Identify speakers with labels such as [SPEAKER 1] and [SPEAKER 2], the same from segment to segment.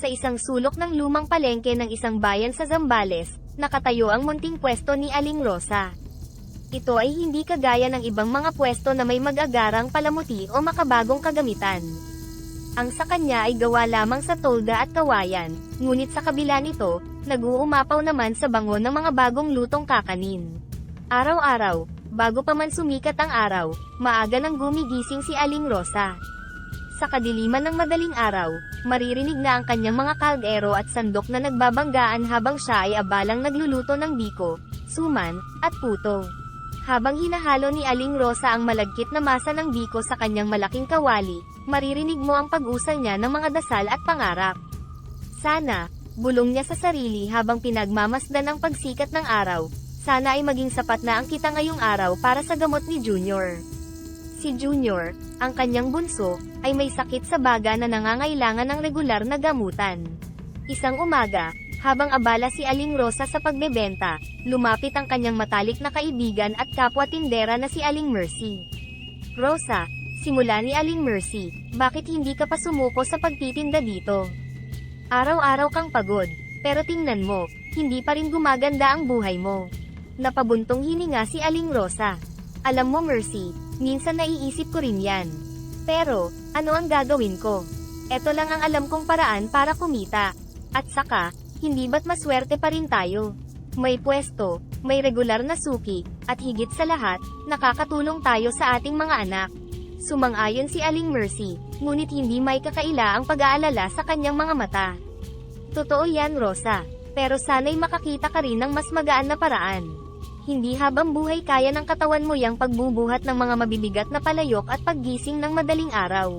[SPEAKER 1] Sa isang sulok ng lumang palengke ng isang bayan sa Zambales, nakatayo ang munting pwesto ni Aling Rosa. Ito ay hindi kagaya ng ibang mga pwesto na may mag-agarang palamuti o makabagong kagamitan. Ang sa kanya ay gawa lamang sa tolda at kawayan, ngunit sa kabila nito, nag-uumapaw naman sa bango ng mga bagong lutong kakanin. Araw-araw, bago pa man sumikat ang araw, maaga nang gumigising si Aling Rosa. Sa kadiliman ng madaling araw, maririnig na ang kanyang mga kaldero at sandok na nagbabanggaan habang siya ay abalang nagluluto ng biko, suman, at puto. Habang hinahalo ni Aling Rosa ang malagkit na masa ng biko sa kanyang malaking kawali, maririnig mo ang pag-usal niya ng mga dasal at pangarap. Sana, bulong niya sa sarili habang pinagmamasdan ang pagsikat ng araw, sana ay maging sapat na ang kita ngayong araw para sa gamot ni Junior. Si Junior, ang kanyang bunso, ay may sakit sa baga na nangangailangan ng regular na gamutan. Isang umaga, habang abala si Aling Rosa sa pagbebenta, lumapit ang kanyang matalik na kaibigan at kapwa-tindera na si Aling Mercy. "Rosa," simula ni Aling Mercy, "bakit hindi ka pa sumuko sa pagtitinda dito? Araw-araw kang pagod, pero tingnan mo, hindi pa rin gumaganda ang buhay mo." Napabuntong hininga si Aling Rosa. "Alam mo Mercy, minsan naiisip ko rin yan. Pero, ano ang gagawin ko? Eto lang ang alam kong paraan para kumita. At saka, hindi ba't maswerte pa rin tayo? May pwesto, may regular na suki, at higit sa lahat, nakakatulong tayo sa ating mga anak." Sumang-ayon si Aling Mercy, ngunit hindi may kakaila ang pag-aalala sa kanyang mga mata. "Totoo yan Rosa, pero sana'y makakita ka rin ng mas magaan na paraan. Hindi habang buhay kaya ng katawan mo yang pagbubuhat ng mga mabibigat na palayok at paggising ng madaling araw."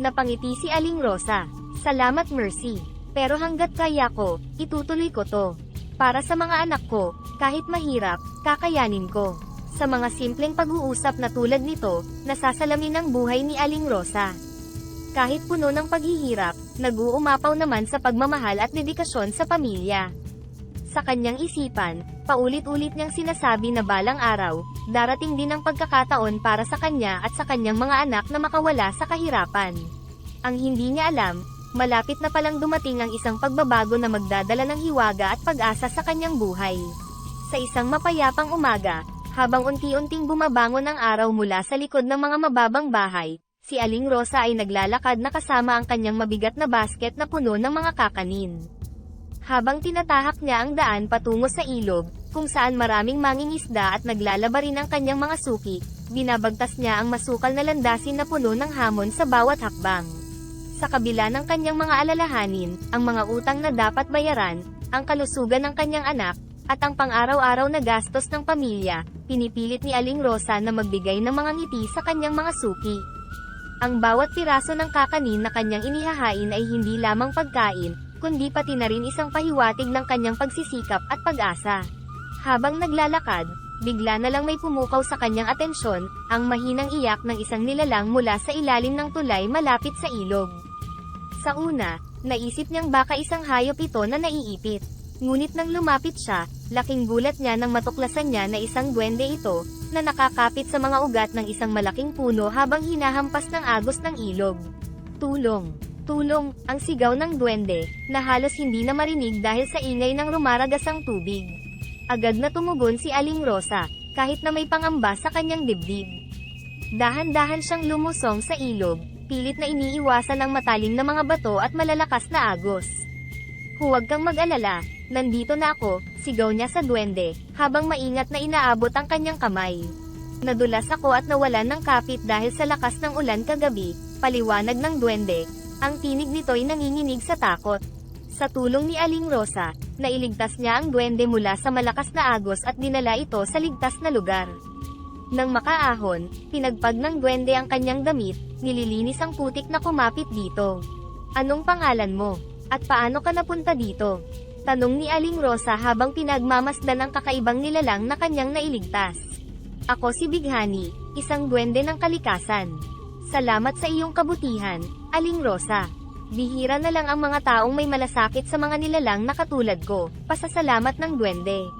[SPEAKER 1] Napangiti si Aling Rosa. "Salamat Mercy. Pero hanggat kaya ko, itutuloy ko to. Para sa mga anak ko, kahit mahirap, kakayanin ko." Sa mga simpleng pag-uusap na tulad nito, nasasalamin ang buhay ni Aling Rosa. Kahit puno ng paghihirap, nag-uumapaw naman sa pagmamahal at dedikasyon sa pamilya. Sa kanyang isipan, paulit-ulit niyang sinasabi na balang araw, darating din ang pagkakataon para sa kanya at sa kanyang mga anak na makawala sa kahirapan. Ang hindi niya alam, malapit na palang dumating ang isang pagbabago na magdadala ng hiwaga at pag-asa sa kanyang buhay. Sa isang mapayapang umaga, habang unti-unting bumabangon ang araw mula sa likod ng mga mababang bahay, si Aling Rosa ay naglalakad na kasama ang kanyang mabigat na basket na puno ng mga kakanin. Habang tinatahak niya ang daan patungo sa ilog, kung saan maraming mangingisda at naglalaba rin ang kanyang mga suki, binabagtas niya ang masukal na landasin na puno ng hamon sa bawat hakbang. Sa kabila ng kanyang mga alalahanin, ang mga utang na dapat bayaran, ang kalusugan ng kanyang anak, at ang pang-araw-araw na gastos ng pamilya, pinipilit ni Aling Rosa na magbigay ng mga ngiti sa kanyang mga suki. Ang bawat piraso ng kakanin na kanyang inihahain ay hindi lamang pagkain, kundi pati na rin isang pahiwatig ng kanyang pagsisikap at pag-asa. Habang naglalakad, bigla na lang may pumukaw sa kanyang atensyon, ang mahinang iyak ng isang nilalang mula sa ilalim ng tulay malapit sa ilog. Sa una, naisip niyang baka isang hayop ito na naiipit. Ngunit nang lumapit siya, laking gulat niya nang matuklasan niya na isang duwende ito, na nakakapit sa mga ugat ng isang malaking puno habang hinahampas ng agos ng ilog. "Tulong! Tulong!" ang sigaw ng duwende, na halos hindi na marinig dahil sa ingay ng rumaragasang tubig. Agad na tumugon si Aling Rosa, kahit na may pangamba sa kanyang dibdib. Dahan-dahan siyang lumusong sa ilog, pilit na iniiwasan ang matalim na mga bato at malalakas na agos. "Huwag kang mag-alala, nandito na ako," sigaw niya sa duwende, habang maingat na inaabot ang kanyang kamay. "Nadulas ako at nawalan ng kapit dahil sa lakas ng ulan kagabi," paliwanag ng duwende. Ang tinig nito'y nanginginig sa takot. Sa tulong ni Aling Rosa, nailigtas niya ang duwende mula sa malakas na agos at dinala ito sa ligtas na lugar. Nang makaahon, pinagpag ng duwende ang kanyang damit, nililinis ang putik na kumapit dito. "Anong pangalan mo? At paano ka napunta dito?" tanong ni Aling Rosa habang pinagmamasdan ang kakaibang nilalang na kanyang nailigtas. "Ako si Bighani, isang duwende ng kalikasan. Salamat sa iyong kabutihan, Aling Rosa. Bihira na lang ang mga taong may malasakit sa mga nilalang na katulad ko," pasasalamat ng duwende.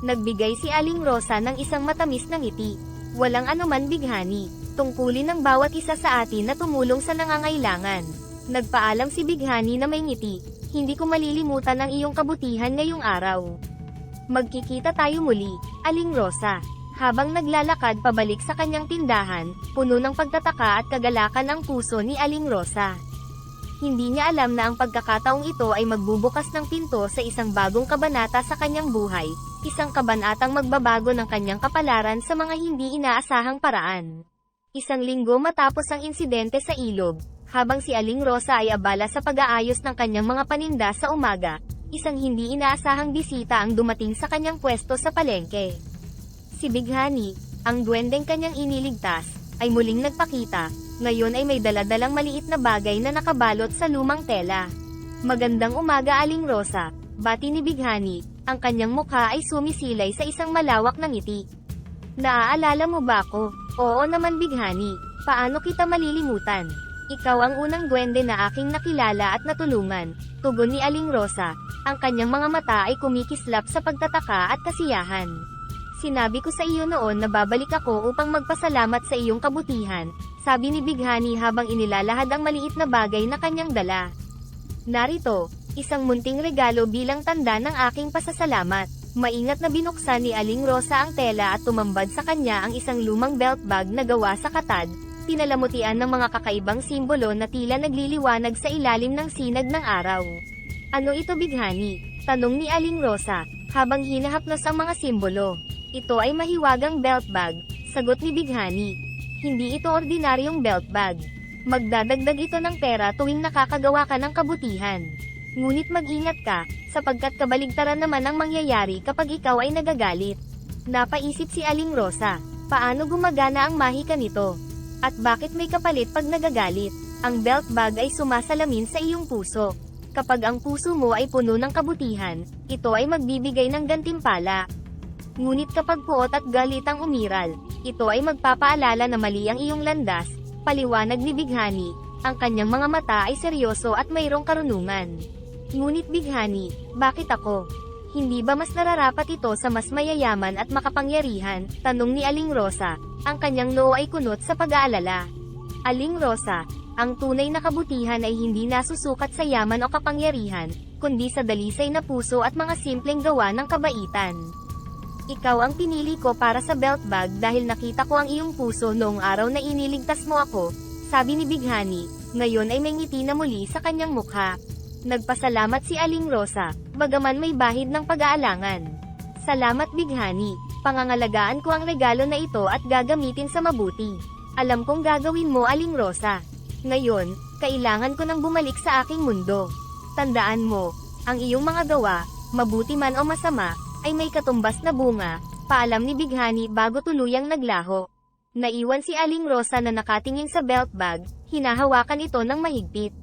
[SPEAKER 1] Nagbigay si Aling Rosa ng isang matamis na ngiti. "Walang anuman Bighani, tungkulin ng bawat isa sa atin na tumulong sa nangangailangan." Nagpaalam si Bighani na may ngiti, Hindi ko malilimutan ang iyong kabutihan ngayong araw. Magkikita tayo muli, Aling Rosa. Habang naglalakad pabalik sa kanyang tindahan, puno ng pagtataka at kagalakan ang puso ni Aling Rosa. Hindi niya alam na ang pagkakataong ito ay magbubukas ng pinto sa isang bagong kabanata sa kanyang buhay, isang kabanatang magbabago ng kanyang kapalaran sa mga hindi inaasahang paraan. Isang linggo matapos ang insidente sa ilog, habang si Aling Rosa ay abala sa pag-aayos ng kanyang mga paninda sa umaga, isang hindi inaasahang bisita ang dumating sa kanyang pwesto sa palengke. Si Bighani, ang duwendeng kanyang iniligtas, ay muling nagpakita, ngayon ay may daladalang maliit na bagay na nakabalot sa lumang tela. Magandang umaga Aling Rosa, bati ni Bighani, ang kanyang mukha ay sumisilay sa isang malawak na ngiti. Naaalala mo ba ako? Oo naman Bighani, paano kita malilimutan? Ikaw ang unang duwende na aking nakilala at natulungan, tugon ni Aling Rosa, ang kanyang mga mata ay kumikislap sa pagtataka at kasiyahan. Sinabi ko sa iyo noon na babalik ako upang magpasalamat sa iyong kabutihan, sabi ni Bighani habang inilalahad ang maliit na bagay na kanyang dala. Narito, isang munting regalo bilang tanda ng aking pasasalamat. Maingat na binuksan ni Aling Rosa ang tela at tumambad sa kanya ang isang lumang belt bag na gawa sa katad, pinalamutian ng mga kakaibang simbolo na tila nagliliwanag sa ilalim ng sinag ng araw. Ano ito Bighani? Tanong ni Aling Rosa, habang hinahaplos ang mga simbolo. Ito ay mahiwagang belt bag, sagot ni Bighani. Hindi ito ordinaryong belt bag. Magdadagdag ito ng pera tuwing nakakagawa ka ng kabutihan. Ngunit mag-ingat ka, sapagkat kabaligtaran naman ang mangyayari kapag ikaw ay nagagalit. Napaisip si Aling Rosa, paano gumagana ang mahika nito? At bakit may kapalit pag nagagalit? Ang belt bag ay sumasalamin sa iyong puso. Kapag ang puso mo ay puno ng kabutihan, ito ay magbibigay ng gantimpala. Ngunit kapag puot at galit ang umiral, ito ay magpapaalala na mali ang iyong landas, paliwanag ni Bighani, ang kanyang mga mata ay seryoso at mayroong karunungan. Ngunit Bighani, bakit ako? Hindi ba mas nararapat ito sa mas mayayaman at makapangyarihan? Tanong ni Aling Rosa, ang kanyang noo ay kunot sa pag-aalala. Aling Rosa, ang tunay na kabutihan ay hindi nasusukat sa yaman o kapangyarihan, kundi sa dalisay na puso at mga simpleng gawa ng kabaitan. Ikaw ang pinili ko para sa belt bag dahil nakita ko ang iyong puso noong araw na iniligtas mo ako, sabi ni Bighani, ngayon ay may ngiti na muli sa kanyang mukha. Nagpasalamat si Aling Rosa, bagaman may bahid ng pag-aalangan. Salamat Bighani, pangangalagaan ko ang regalo na ito at gagamitin sa mabuti. Alam kong gagawin mo Aling Rosa. Ngayon, kailangan ko nang bumalik sa aking mundo. Tandaan mo, ang iyong mga gawa, mabuti man o masama, ay may katumbas na bunga, paalam ni Bighani bago tuluyang naglaho. Naiwan si Aling Rosa na nakatingin sa belt bag, hinahawakan ito ng mahigpit.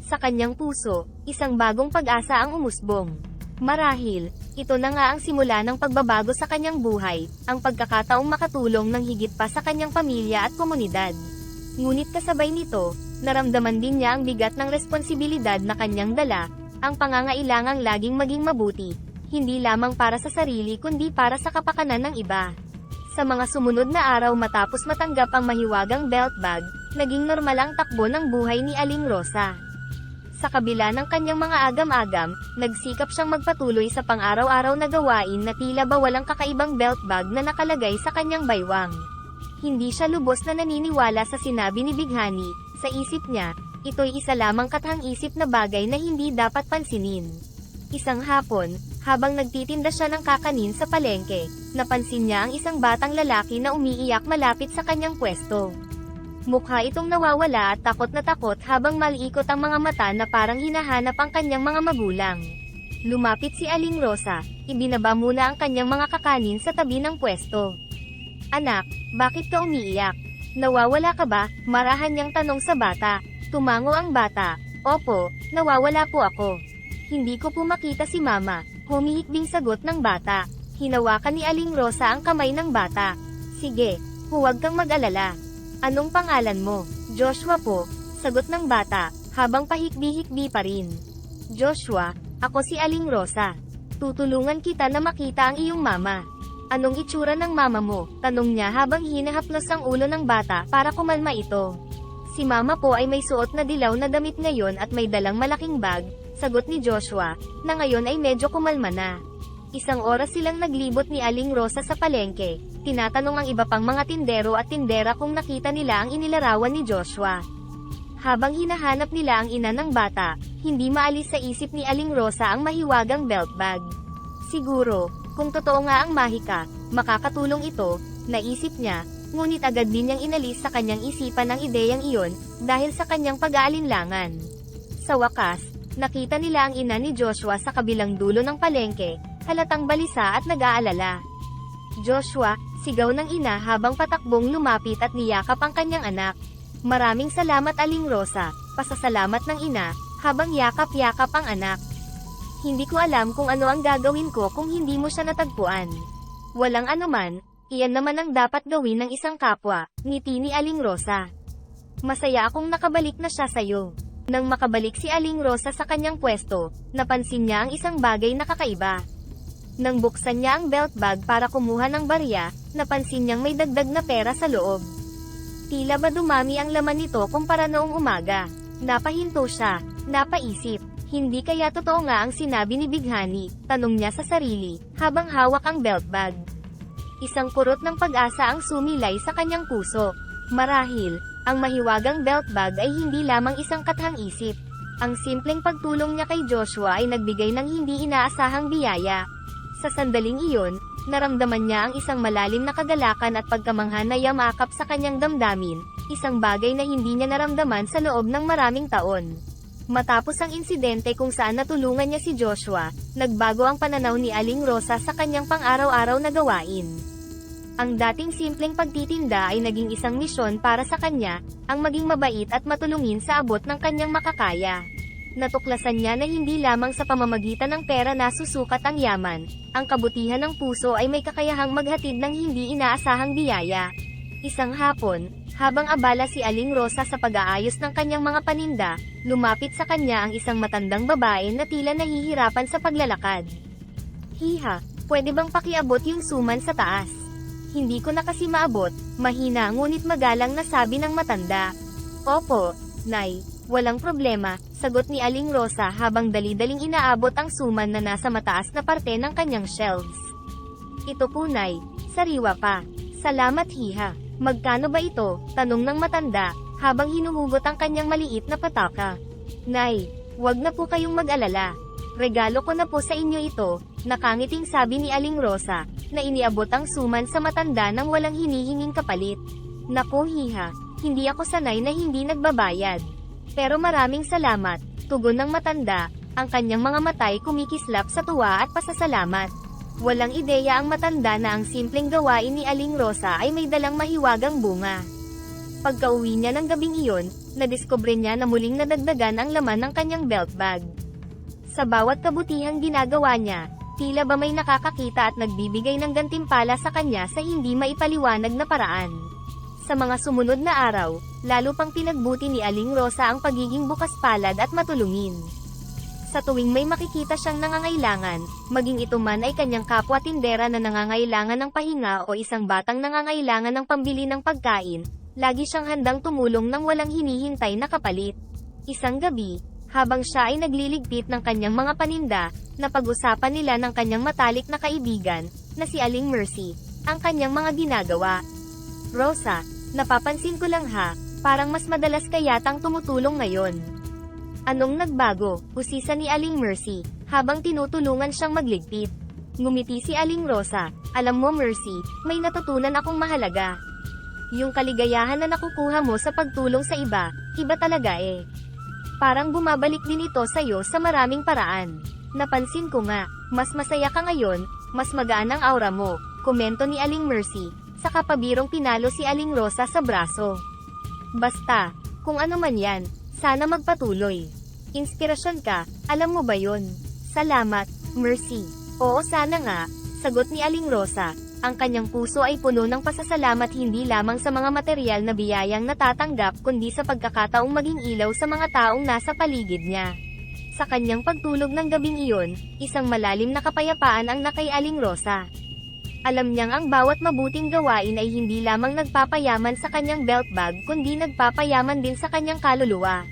[SPEAKER 1] Sa kanyang puso, isang bagong pag-asa ang umusbong. Marahil, ito na nga ang simula ng pagbabago sa kanyang buhay, ang pagkakataong makatulong ng higit pa sa kanyang pamilya at komunidad. Ngunit kasabay nito, naramdaman din niya ang bigat ng responsibilidad na kanyang dala, ang pangangailangang laging maging mabuti, hindi lamang para sa sarili kundi para sa kapakanan ng iba. Sa mga sumunod na araw matapos matanggap ang mahiwagang belt bag, naging normal ang takbo ng buhay ni Aling Rosa. Sa kabila ng kanyang mga agam-agam, nagsikap siyang magpatuloy sa pang-araw-araw na gawain na tila ba walang kakaibang belt bag na nakalagay sa kanyang baywang. Hindi siya lubos na naniniwala sa sinabi ni Bighani, sa isip niya, ito'y isa lamang kathang-isip na bagay na hindi dapat pansinin. Isang hapon, habang nagtitinda siya ng kakanin sa palengke, napansin niya ang isang batang lalaki na umiiyak malapit sa kanyang pwesto. Mukha itong nawawala at takot na takot habang maliikot ang mga mata na parang hinahanap ang kanyang mga magulang. Lumapit si Aling Rosa, ibinaba muna ang kanyang mga kakanin sa tabi ng pwesto. Anak, bakit ka umiiyak? Nawawala ka ba? Marahan niyang tanong sa bata. Tumango ang bata. Opo, nawawala po ako. Hindi ko po makita si mama, humihikbing sagot ng bata. Hinawakan ni Aling Rosa ang kamay ng bata. Sige, huwag kang mag-alala. Anong pangalan mo? Joshua po, sagot ng bata, habang pahikbi-hikbi pa rin. Joshua, ako si Aling Rosa. Tutulungan kita na makita ang iyong mama. Anong itsura ng mama mo? Tanong niya habang hinahaplos ang ulo ng bata para kumalma ito. Si mama po ay may suot na dilaw na damit ngayon at may dalang malaking bag, sagot ni Joshua, na ngayon ay medyo kumalma na. Isang oras silang naglibot ni Aling Rosa sa palengke, tinatanong ang iba pang mga tindero at tindera kung nakita nila ang inilarawan ni Joshua. Habang hinahanap nila ang ina ng bata, hindi maalis sa isip ni Aling Rosa ang mahiwagang belt bag. Siguro, kung totoo nga ang mahika, makakatulong ito, naisip niya, ngunit agad din niyang inalis sa kanyang isipan ang ideyang iyon, dahil sa kanyang pag-aalinlangan. Sa wakas, nakita nila ang ina ni Joshua sa kabilang dulo ng palengke, halatang balisa at nag-aalala. Joshua, sigaw ng ina habang patakbong lumapit at niyakap ang kanyang anak. Maraming salamat Aling Rosa, pasasalamat ng ina, habang yakap-yakap ang anak. Hindi ko alam kung ano ang gagawin ko kung hindi mo siya natagpuan. Walang anuman, iyan naman ang dapat gawin ng isang kapwa, ngiti ni Aling Rosa. Masaya akong nakabalik na siya sayo. Nang makabalik si Aling Rosa sa kanyang pwesto, napansin niya ang isang bagay na kakaiba. Nang buksan niya ang belt bag para kumuha ng barya, napansin niyang may dagdag na pera sa loob. Tila ba dumami ang laman nito kumpara noong umaga. Napahinto siya, napaisip. Hindi kaya totoo nga ang sinabi ni Bighani, tanong niya sa sarili, habang hawak ang belt bag. Isang kurot ng pag-asa ang sumilay sa kanyang puso. Marahil, ang mahiwagang belt bag ay hindi lamang isang kathang isip. Ang simpleng pagtulong niya kay Joshua ay nagbigay ng hindi inaasahang biyaya. Sa sandaling iyon, naramdaman niya ang isang malalim na kagalakan at pagkamangha na yamakap sa kanyang damdamin, isang bagay na hindi niya naramdaman sa loob ng maraming taon. Matapos ang insidente kung saan natulungan niya si Joshua, nagbago ang pananaw ni Aling Rosa sa kanyang pang-araw-araw na gawain. Ang dating simpleng pagtitinda ay naging isang misyon para sa kanya, ang maging mabait at matulungin sa abot ng kanyang makakaya. Natuklasan niya na hindi lamang sa pamamagitan ng pera na susukat ang yaman, ang kabutihan ng puso ay may kakayahang maghatid ng hindi inaasahang biyaya. Isang hapon, habang abala si Aling Rosa sa pag-aayos ng kanyang mga paninda, lumapit sa kanya ang isang matandang babae na tila nahihirapan sa paglalakad. Hiha, pwede bang pakiabot yung suman sa taas? Hindi ko na kasi maabot, mahina ngunit magalang na sabi ng matanda. Opo, Nay, walang problema, sagot ni Aling Rosa habang dali-daling inaabot ang suman na nasa mataas na parte ng kanyang shelves. Ito po Nay, sariwa pa. Salamat Hiha. Magkano ba ito? Tanong ng matanda, habang hinuhugot ang kanyang maliit na pataka. Nay, wag na po kayong mag-alala. Regalo ko na po sa inyo ito, nakangiting sabi ni Aling Rosa, na iniabot ang suman sa matanda nang walang hinihinging kapalit. Naku Hiha, hindi ako sanay na hindi nagbabayad. Pero maraming salamat, tugon ng matanda, ang kanyang mga matay kumikislap sa tuwa at pasasalamat. Walang ideya ang matanda na ang simpleng gawain ni Aling Rosa ay may dalang mahiwagang bunga. Pagka-uwi niya ng gabing iyon, nadiskubre niya na muling nadagdagan ang laman ng kanyang belt bag. Sa bawat kabutihang ginagawa niya, tila ba may nakakakita at nagbibigay ng gantimpala sa kanya sa hindi maipaliwanag na paraan. Sa mga sumunod na araw, lalo pang pinagbuti ni Aling Rosa ang pagiging bukas palad at matulungin. Sa tuwing may makikita siyang nangangailangan, maging ito man ay kanyang kapwa tindera na nangangailangan ng pahinga o isang batang nangangailangan ng pambili ng pagkain, lagi siyang handang tumulong nang walang hinihintay na kapalit. Isang gabi, habang siya ay nagliligpit ng kanyang mga paninda, napag-usapan nila ng kanyang matalik na kaibigan, na si Aling Mercy, ang kanyang mga ginagawa. Rosa, napapansin ko lang ha, parang mas madalas ka yatang tumutulong ngayon. Anong nagbago? Usisa ni Aling Mercy, habang tinutulungan siyang magligpit. Ngumiti si Aling Rosa, alam mo Mercy, may natutunan akong mahalaga. Yung kaligayahan na nakukuha mo sa pagtulong sa iba, iba talaga eh. Parang bumabalik din ito sa'yo sa maraming paraan. Napansin ko nga, mas masaya ka ngayon, mas magaan ang aura mo, komento ni Aling Mercy, saka pabirong pinalo si Aling Rosa sa braso. Basta, kung ano man yan, sana magpatuloy. Inspirasyon ka, alam mo ba yun? Salamat, Mercy. Oo sana nga, sagot ni Aling Rosa. Ang kanyang puso ay puno ng pasasalamat hindi lamang sa mga material na biyayang natatanggap kundi sa pagkakataong maging ilaw sa mga taong nasa paligid niya. Sa kanyang pagtulog ng gabing iyon, isang malalim na kapayapaan ang nakay Aling Rosa. Alam niyang ang bawat mabuting gawain ay hindi lamang nagpapayaman sa kanyang belt bag kundi nagpapayaman din sa kanyang kaluluwa.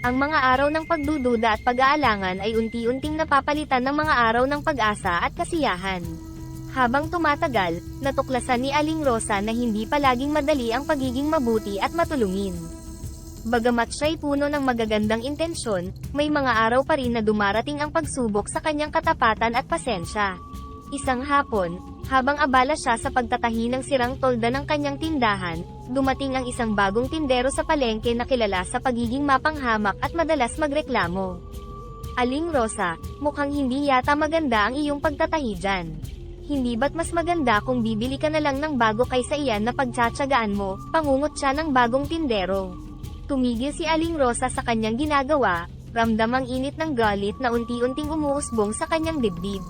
[SPEAKER 1] Ang mga araw ng pagdududa at pag-aalangan ay unti-unting napapalitan ng mga araw ng pag-asa at kasiyahan. Habang tumatagal, natuklasan ni Aling Rosa na hindi palaging madali ang pagiging mabuti at matulungin. Bagamat siya'y puno ng magagandang intensyon, may mga araw pa rin na dumarating ang pagsubok sa kanyang katapatan at pasensya. Isang hapon, habang abala siya sa pagtatahi ng sirang tolda ng kanyang tindahan, dumating ang isang bagong tindero sa palengke na kilala sa pagiging mapanghamak at madalas magreklamo. Aling Rosa, mukhang hindi yata maganda ang iyong pagtatahi dyan. Hindi ba't mas maganda kung bibili ka na lang ng bago kaysa iyan na pagtsatsagaan mo, pangungot siya ng bagong tindero. Tumigil si Aling Rosa sa kanyang ginagawa, ramdam ang init ng galit na unti-unting umuusbong sa kanyang dibdib.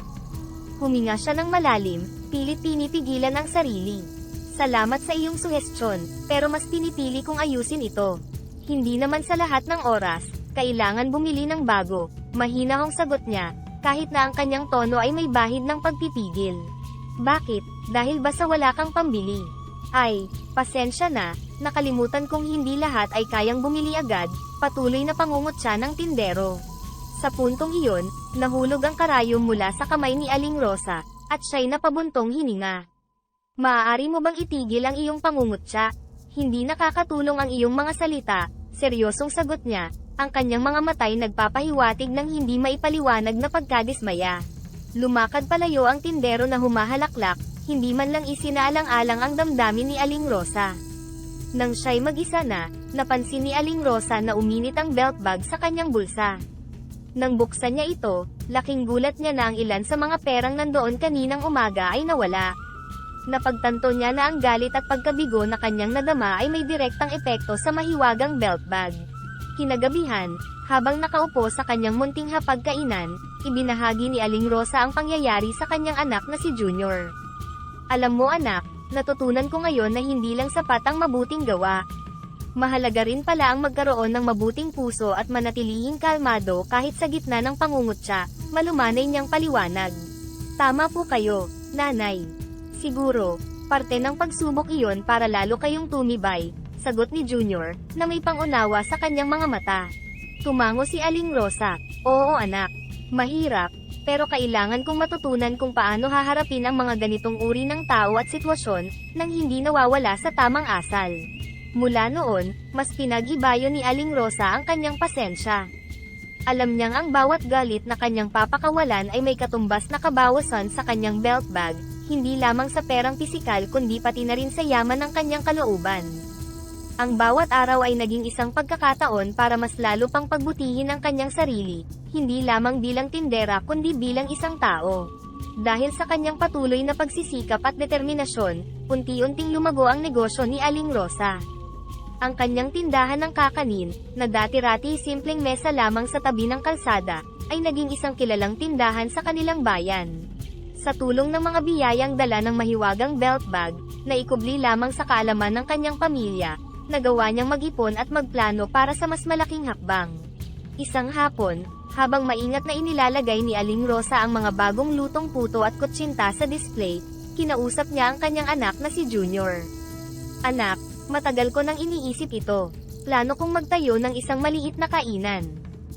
[SPEAKER 1] Huminga siya ng malalim, pilit pinipigilan ang sarili. Salamat sa iyong suhestyon, pero mas pinipili kong ayusin ito. Hindi naman sa lahat ng oras, kailangan bumili ng bago, mahina hong sagot niya, kahit na ang kanyang tono ay may bahid ng pagpipigil. Bakit? Dahil ba sa wala kang pambili? Ay, pasensya na, nakalimutan kong hindi lahat ay kayang bumili agad, patuloy na pangungot siya ng tindero. Sa puntong iyon, nahulog ang karayom mula sa kamay ni Aling Rosa, at siya'y napabuntong hininga. Maaari mo bang itigil ang iyong pangungutya? Hindi nakakatulong ang iyong mga salita, seryosong sagot niya, ang kanyang mga matay nagpapahiwatig ng hindi maipaliwanag na pagkadismaya. Lumakad palayo ang tindero na humahalaklak, hindi man lang isinaalang-alang ang damdamin ni Aling Rosa. Nang siya'y mag-isa na, napansin ni Aling Rosa na uminit ang belt bag sa kanyang bulsa. Nang buksan niya ito, laking gulat niya na ang ilan sa mga perang nandoon kaninang umaga ay nawala. Napagtanto niya na ang galit at pagkabigo na kanyang nadama ay may direktang epekto sa mahiwagang belt bag. Kinagabihan, habang nakaupo sa kanyang munting hapagkainan, ibinahagi ni Aling Rosa ang pangyayari sa kanyang anak na si Junior. Alam mo anak, natutunan ko ngayon na hindi lang sapat ang mabuting gawa. Mahalaga rin pala ang magkaroon ng mabuting puso at manatilihing kalmado kahit sa gitna ng pangungutya, malumanay niyang paliwanag. Tama po kayo, nanay. Siguro, parte ng pagsubok iyon para lalo kayong tumibay, sagot ni Junior, na may pangunawa sa kanyang mga mata. Tumango si Aling Rosa, oo anak, mahirap, pero kailangan kong matutunan kung paano haharapin ang mga ganitong uri ng tao at sitwasyon, nang hindi nawawala sa tamang asal. Mula noon, mas pinag-ibayo ni Aling Rosa ang kanyang pasensya. Alam niyang ang bawat galit na kanyang papakawalan ay may katumbas na kabawasan sa kanyang belt bag, hindi lamang sa perang pisikal kundi pati na rin sa yaman ng kanyang kalooban. Ang bawat araw ay naging isang pagkakataon para mas lalo pang pagbutihin ang kanyang sarili, hindi lamang bilang tindera kundi bilang isang tao. Dahil sa kanyang patuloy na pagsisikap at determinasyon, unti-unting lumago ang negosyo ni Aling Rosa. Ang kanyang tindahan ng kakanin, na dati-rati simpleng mesa lamang sa tabi ng kalsada, ay naging isang kilalang tindahan sa kanilang bayan. Sa tulong ng mga biyayang dala ng mahiwagang belt bag, na ikubli lamang sa kaalaman ng kanyang pamilya, nagawa niyang mag-ipon at magplano para sa mas malaking hakbang. Isang hapon, habang maingat na inilalagay ni Aling Rosa ang mga bagong lutong puto at kutsinta sa display, kinausap niya ang kanyang anak na si Junior. Anak, matagal ko nang iniisip ito. Plano kong magtayo ng isang maliit na kainan.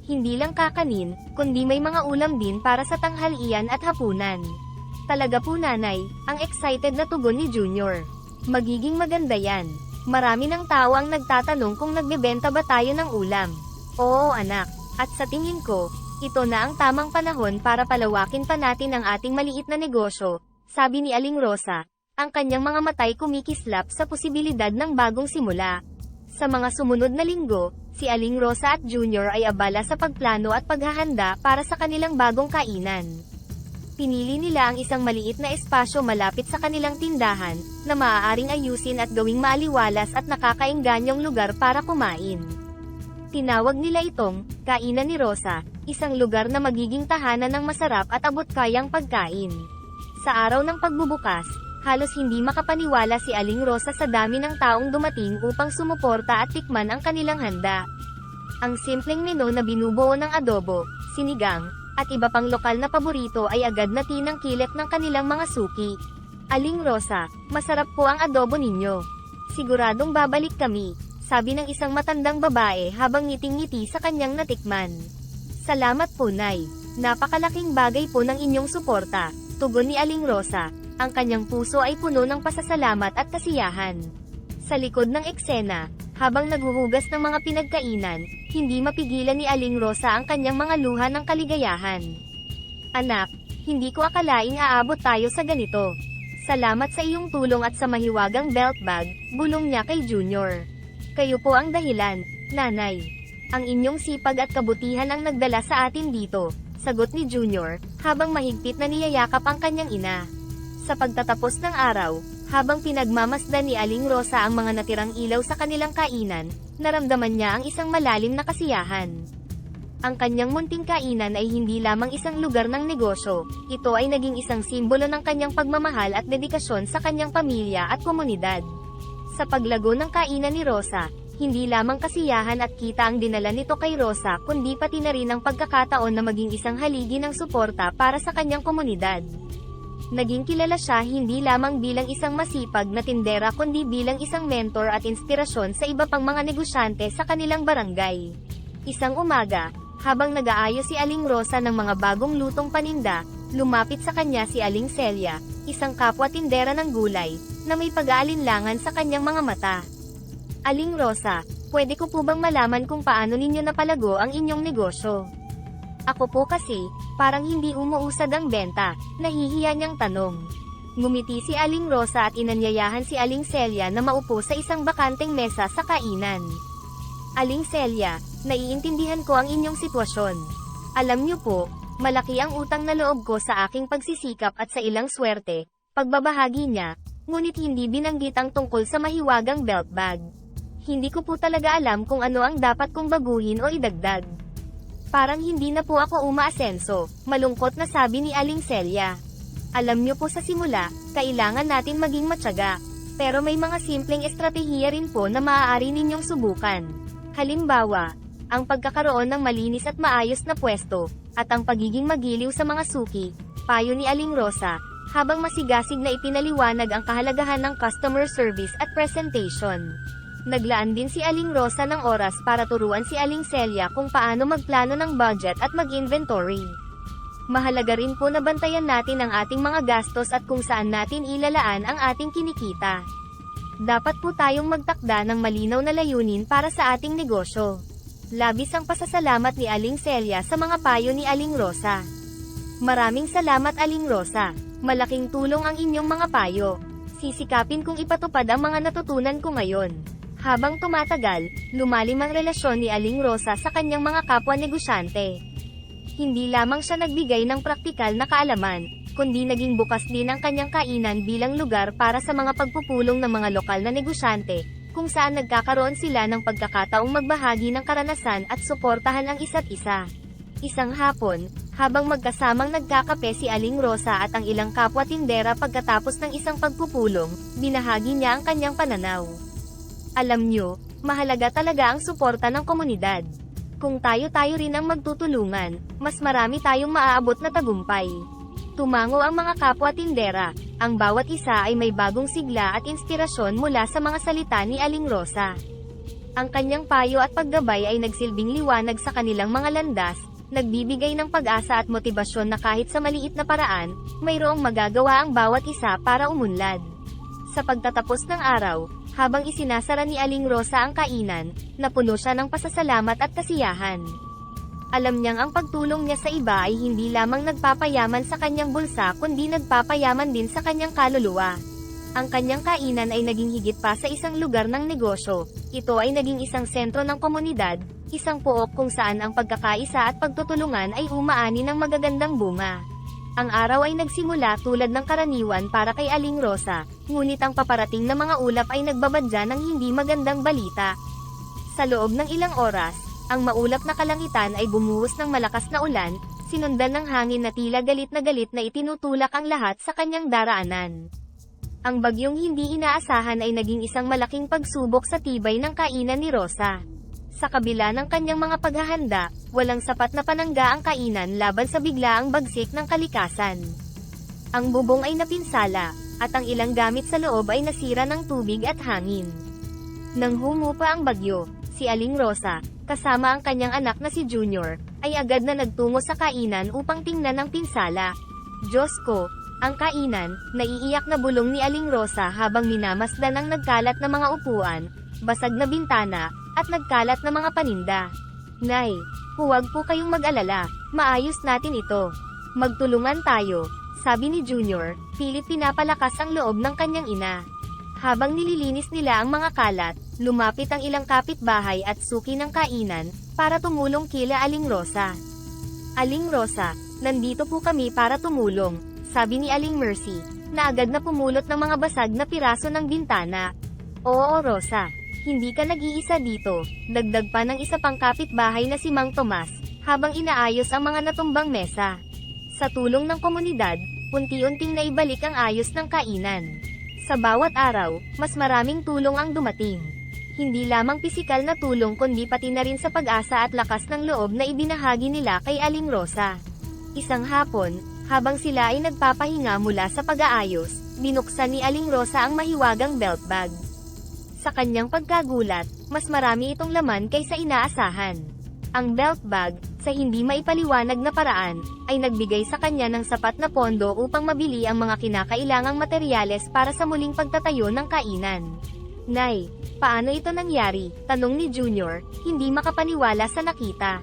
[SPEAKER 1] Hindi lang kakanin, kundi may mga ulam din para sa tanghalian at hapunan. Talaga po nanay, ang excited na tugon ni Junior. Magiging maganda yan. Marami ng tao ang nagtatanong kung nagbebenta ba tayo ng ulam. Oo anak, at sa tingin ko, ito na ang tamang panahon para palawakin pa natin ang ating maliit na negosyo, sabi ni Aling Rosa. Ang kanyang mga matay kumikislap sa posibilidad ng bagong simula. Sa mga sumunod na linggo, si Aling Rosa at Junior ay abala sa pagplano at paghahanda para sa kanilang bagong kainan. Pinili nila ang isang maliit na espasyo malapit sa kanilang tindahan, na maaaring ayusin at gawing maaliwalas at nakakaingganyong lugar para kumain. Tinawag nila itong, Kainan ni Rosa, isang lugar na magiging tahanan ng masarap at abot-kayang pagkain. Sa araw ng pagbubukas, halos hindi makapaniwala si Aling Rosa sa dami ng taong dumating upang sumuporta at tikman ang kanilang handa. Ang simpleng menu na binubuo ng adobo, sinigang, at iba pang lokal na paborito ay agad na tinangkilik ng kanilang mga suki. Aling Rosa, masarap po ang adobo ninyo. Siguradong babalik kami, sabi ng isang matandang babae habang ngiting-ngiti sa kanyang natikman. Salamat po, Nay. Napakalaking bagay po ng inyong suporta, tugon ni Aling Rosa. Ang kanyang puso ay puno ng pasasalamat at kasiyahan. Sa likod ng eksena, habang naghuhugas ng mga pinagkainan, hindi mapigilan ni Aling Rosa ang kanyang mga luha ng kaligayahan. Anak, hindi ko akalaing aabot tayo sa ganito. Salamat sa iyong tulong at sa mahiwagang belt bag, bulong niya kay Junior. Kayo po ang dahilan, Nanay. Ang inyong sipag at kabutihan ang nagdala sa atin dito, sagot ni Junior, habang mahigpit na niyayakap ang kanyang ina. Sa pagtatapos ng araw, habang pinagmamasdan ni Aling Rosa ang mga natirang ilaw sa kanilang kainan, naramdaman niya ang isang malalim na kasiyahan. Ang kanyang munting kainan ay hindi lamang isang lugar ng negosyo, ito ay naging isang simbolo ng kanyang pagmamahal at dedikasyon sa kanyang pamilya at komunidad. Sa paglago ng kainan ni Rosa, hindi lamang kasiyahan at kita ang dinala nito kay Rosa kundi pati na rin ang pagkakataon na maging isang haligi ng suporta para sa kanyang komunidad. Naging kilala siya hindi lamang bilang isang masipag na tindera kundi bilang isang mentor at inspirasyon sa iba pang mga negosyante sa kanilang barangay. Isang umaga, habang nag-aayos si Aling Rosa ng mga bagong lutong paninda, lumapit sa kanya si Aling Celia, isang kapwa tindera ng gulay, na may pag-aalinlangan sa kanyang mga mata. Aling Rosa, pwede ko po bang malaman kung paano ninyo napalago ang inyong negosyo? Ako po kasi, parang hindi umuusad ang benta, nahihiya niyang tanong. Ngumiti si Aling Rosa at inanyayahan si Aling Celia na maupo sa isang bakanteng mesa sa kainan. Aling Celia, naiintindihan ko ang inyong sitwasyon. Alam niyo po, malaki ang utang na loob ko sa aking pagsisikap at sa ilang swerte, pagbabahagi niya, ngunit hindi binanggit ang tungkol sa mahiwagang belt bag. Hindi ko po talaga alam kung ano ang dapat kong baguhin o idagdag. Parang hindi na po ako umaasenso, malungkot na sabi ni Aling Celia. Alam niyo po sa simula, kailangan natin maging matyaga, pero may mga simpleng estratehiya rin po na maaari ninyong subukan. Halimbawa, ang pagkakaroon ng malinis at maayos na pwesto, at ang pagiging magiliw sa mga suki, payo ni Aling Rosa, habang masigasig na ipinaliwanag ang kahalagahan ng customer service at presentation. Naglaan din si Aling Rosa ng oras para turuan si Aling Celia kung paano magplano ng budget at mag-inventory. Mahalaga rin po na bantayan natin ang ating mga gastos at kung saan natin ilalaan ang ating kinikita. Dapat po tayong magtakda ng malinaw na layunin para sa ating negosyo. Labis ang pasasalamat ni Aling Celia sa mga payo ni Aling Rosa. Maraming salamat Aling Rosa, malaking tulong ang inyong mga payo. Sisikapin kong ipatupad ang mga natutunan ko ngayon. Habang tumatagal, lumalim ang relasyon ni Aling Rosa sa kanyang mga kapwa negosyante. Hindi lamang siya nagbigay ng praktikal na kaalaman, kundi naging bukas din ang kanyang kainan bilang lugar para sa mga pagpupulong ng mga lokal na negosyante, kung saan nagkakaroon sila ng pagkakataong magbahagi ng karanasan at suportahan ang isa't isa. Isang hapon, habang magkasamang nagkakape si Aling Rosa at ang ilang kapwa tindera pagkatapos ng isang pagpupulong, binahagi niya ang kanyang pananaw. Alam nyo, mahalaga talaga ang suporta ng komunidad. Kung tayo-tayo rin ang magtutulungan, mas marami tayong maaabot na tagumpay. Tumango ang mga kapwa tindera, ang bawat isa ay may bagong sigla at inspirasyon mula sa mga salita ni Aling Rosa. Ang kanyang payo at paggabay ay nagsilbing liwanag sa kanilang mga landas, nagbibigay ng pag-asa at motibasyon na kahit sa maliit na paraan, mayroong magagawa ang bawat isa para umunlad. Sa pagtatapos ng araw, habang isinasara ni Aling Rosa ang kainan, napuno siya ng pasasalamat at kasiyahan. Alam niyang ang pagtulong niya sa iba ay hindi lamang nagpapayaman sa kanyang bulsa kundi nagpapayaman din sa kanyang kaluluwa. Ang kanyang kainan ay naging higit pa sa isang lugar ng negosyo, ito ay naging isang sentro ng komunidad, isang pook kung saan ang pagkakaisa at pagtutulungan ay umaani ng magagandang bunga. Ang araw ay nagsimula tulad ng karaniwan para kay Aling Rosa, ngunit ang paparating na mga ulap ay nagbabadya ng hindi magandang balita. Sa loob ng ilang oras, ang maulap na kalangitan ay bumuhos ng malakas na ulan, sinundan ng hangin na tila galit na itinutulak ang lahat sa kanyang daraanan. Ang bagyong hindi inaasahan ay naging isang malaking pagsubok sa tibay ng kainan ni Rosa. Sa kabila ng kanyang mga paghahanda, walang sapat na panangga ang kainan laban sa biglaang bagsik ng kalikasan. Ang bubong ay napinsala, at ang ilang gamit sa loob ay nasira ng tubig at hangin. Nang humupa ang bagyo, si Aling Rosa, kasama ang kanyang anak na si Junior, ay agad na nagtungo sa kainan upang tingnan ang pinsala. Diyos ko, ang kainan, naiiyak na bulong ni Aling Rosa habang minamasdan ang nagkalat na mga upuan, basag na bintana, at nagkalat na mga paninda. Nay, huwag po kayong mag-alala, maayos natin ito. Magtulungan tayo, sabi ni Junior, pilit pinapalakas ang loob ng kanyang ina. Habang nililinis nila ang mga kalat, lumapit ang ilang kapitbahay at suki ng kainan, para tumulong kila Aling Rosa. Aling Rosa, nandito po kami para tumulong, sabi ni Aling Mercy, na agad na pumulot ng mga basag na piraso ng bintana. Oo Rosa, hindi ka nag-iisa dito, dagdag pa ng isa pang kapitbahay na si Mang Tomas, habang inaayos ang mga natumbang mesa. Sa tulong ng komunidad, unti-unting naibalik ang ayos ng kainan. Sa bawat araw, mas maraming tulong ang dumating. Hindi lamang pisikal na tulong kundi pati na rin sa pag-asa at lakas ng loob na ibinahagi nila kay Aling Rosa. Isang hapon, habang sila ay nagpapahinga mula sa pag-aayos, binuksan ni Aling Rosa ang mahiwagang belt bag. Sa kanyang pagkagulat, mas marami itong laman kaysa inaasahan. Ang belt bag, sa hindi maipaliwanag na paraan, ay nagbigay sa kanya ng sapat na pondo upang mabili ang mga kinakailangang materyales para sa muling pagtatayo ng kainan. Nay, paano ito nangyari? Tanong ni Junior, hindi makapaniwala sa nakita.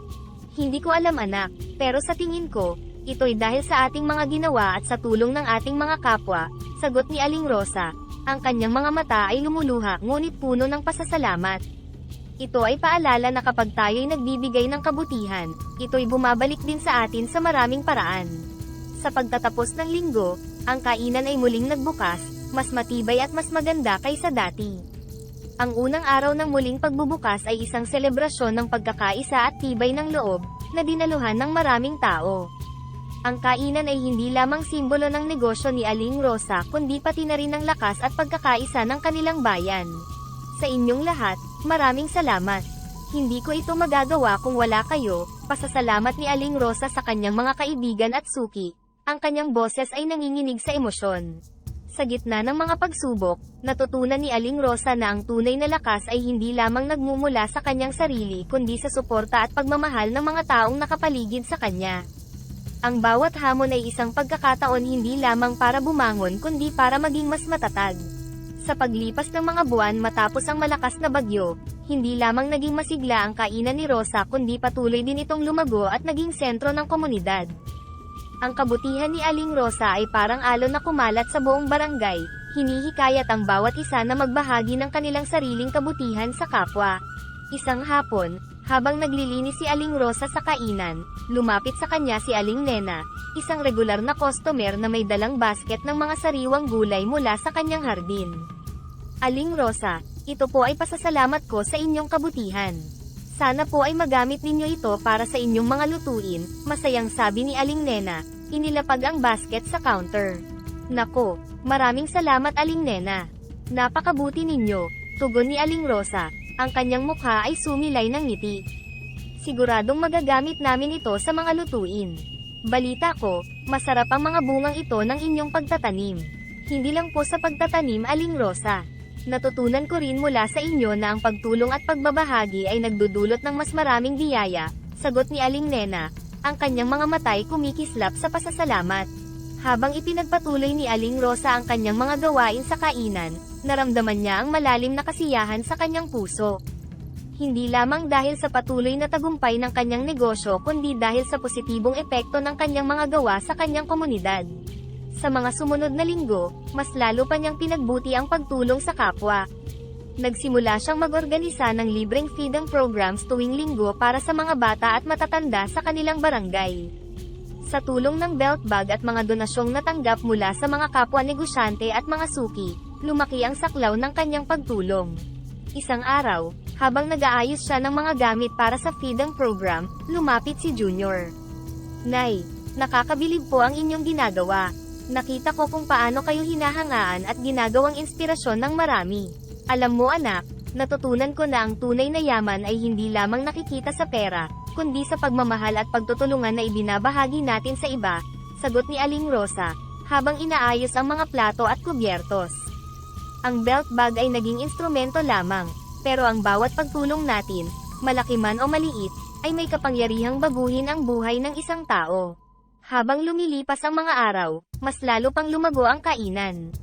[SPEAKER 1] Hindi ko alam anak, pero sa tingin ko, ito'y dahil sa ating mga ginawa at sa tulong ng ating mga kapwa, sagot ni Aling Rosa. Ang kanyang mga mata ay lumuluha ngunit puno ng pasasalamat. Ito ay paalala na kapag tayo'y nagbibigay ng kabutihan, ito'y bumabalik din sa atin sa maraming paraan. Sa pagtatapos ng linggo, ang kainan ay muling nagbukas, mas matibay at mas maganda kaysa dati. Ang unang araw ng muling pagbubukas ay isang selebrasyon ng pagkakaisa at tibay ng loob, na dinaluhan ng maraming tao. Ang kainan ay hindi lamang simbolo ng negosyo ni Aling Rosa kundi pati na rin ng lakas at pagkakaisa ng kanilang bayan. Sa inyong lahat, maraming salamat. Hindi ko ito magagawa kung wala kayo. Pasasalamat ni Aling Rosa sa kanyang mga kaibigan at suki. Ang kanyang boses ay nanginginig sa emosyon. Sa gitna ng mga pagsubok, natutunan ni Aling Rosa na ang tunay na lakas ay hindi lamang nagmumula sa kanyang sarili kundi sa suporta at pagmamahal ng mga taong nakapaligid sa kanya. Ang bawat hamon ay isang pagkakataon hindi lamang para bumangon kundi para maging mas matatag. Sa paglipas ng mga buwan matapos ang malakas na bagyo, hindi lamang naging masigla ang kainan ni Rosa kundi patuloy din itong lumago at naging sentro ng komunidad. Ang kabutihan ni Aling Rosa ay parang alon na kumalat sa buong barangay, hinihikayat ang bawat isa na magbahagi ng kanilang sariling kabutihan sa kapwa. Isang hapon, habang naglilinis si Aling Rosa sa kainan, lumapit sa kanya si Aling Nena, isang regular na customer na may dalang basket ng mga sariwang gulay mula sa kanyang hardin. Aling Rosa, ito po ay pasasalamat ko sa inyong kabutihan. Sana po ay magamit ninyo ito para sa inyong mga lutuin, masayang sabi ni Aling Nena, inilapag ang basket sa counter. Nako, maraming salamat Aling Nena. Napakabuti ninyo, tugon ni Aling Rosa, ang kanyang mukha ay sumilay ng ngiti. Siguradong magagamit namin ito sa mga lutuin. Balita ko, masarap ang mga bungang ito ng inyong pagtatanim. Hindi lang po sa pagtatanim Aling Rosa. Natutunan ko rin mula sa inyo na ang pagtulong at pagbabahagi ay nagdudulot ng mas maraming biyaya, sagot ni Aling Nena, ang kanyang mga matay kumikislap sa pasasalamat. Habang ipinagpatuloy ni Aling Rosa ang kanyang mga gawain sa kainan, naramdaman niya ang malalim na kasiyahan sa kanyang puso. Hindi lamang dahil sa patuloy na tagumpay ng kanyang negosyo kundi dahil sa positibong epekto ng kanyang mga gawa sa kanyang komunidad. Sa mga sumunod na linggo, mas lalo pa niyang pinagbuti ang pagtulong sa kapwa. Nagsimula siyang mag-organisa ng libreng feeding programs tuwing linggo para sa mga bata at matatanda sa kanilang barangay. Sa tulong ng belt bag at mga donasyong natanggap mula sa mga kapwa negosyante at mga suki, lumaki ang saklaw ng kanyang pagtulong. Isang araw, habang nag-aayos siya ng mga gamit para sa feeding program, lumapit si Junior. Nay, nakakabilib po ang inyong ginagawa. Nakita ko kung paano kayo hinahangaan at ginagawang inspirasyon ng marami. Alam mo anak, natutunan ko na ang tunay na yaman ay hindi lamang nakikita sa pera, kundi sa pagmamahal at pagtutulungan na ibinabahagi natin sa iba, sagot ni Aling Rosa, habang inaayos ang mga plato at kubyertos. Ang belt bag ay naging instrumento lamang, Pero ang bawat pagtulong natin, malaki man o maliit, ay may kapangyarihang baguhin ang buhay ng isang tao. Habang lumilipas ang mga araw, mas lalo pang lumago ang kainan.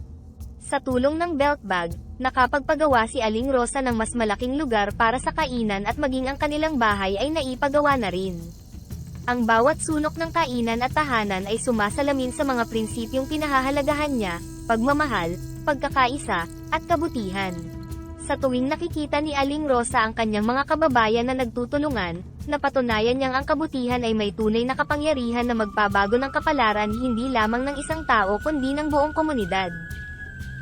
[SPEAKER 1] Sa tulong ng belt bag, nakapagpagawa si Aling Rosa ng mas malaking lugar para sa kainan at maging ang kanilang bahay ay naipagawa na rin. Ang bawat sulok ng kainan at tahanan ay sumasalamin sa mga prinsipyong pinahahalagahan niya, pagmamahal, pagkakaisa, at kabutihan. Sa tuwing nakikita ni Aling Rosa ang kanyang mga kababayan na nagtutulungan, napatunayan niyang ang kabutihan ay may tunay na kapangyarihan na magbabago ng kapalaran hindi lamang ng isang tao kundi ng buong komunidad.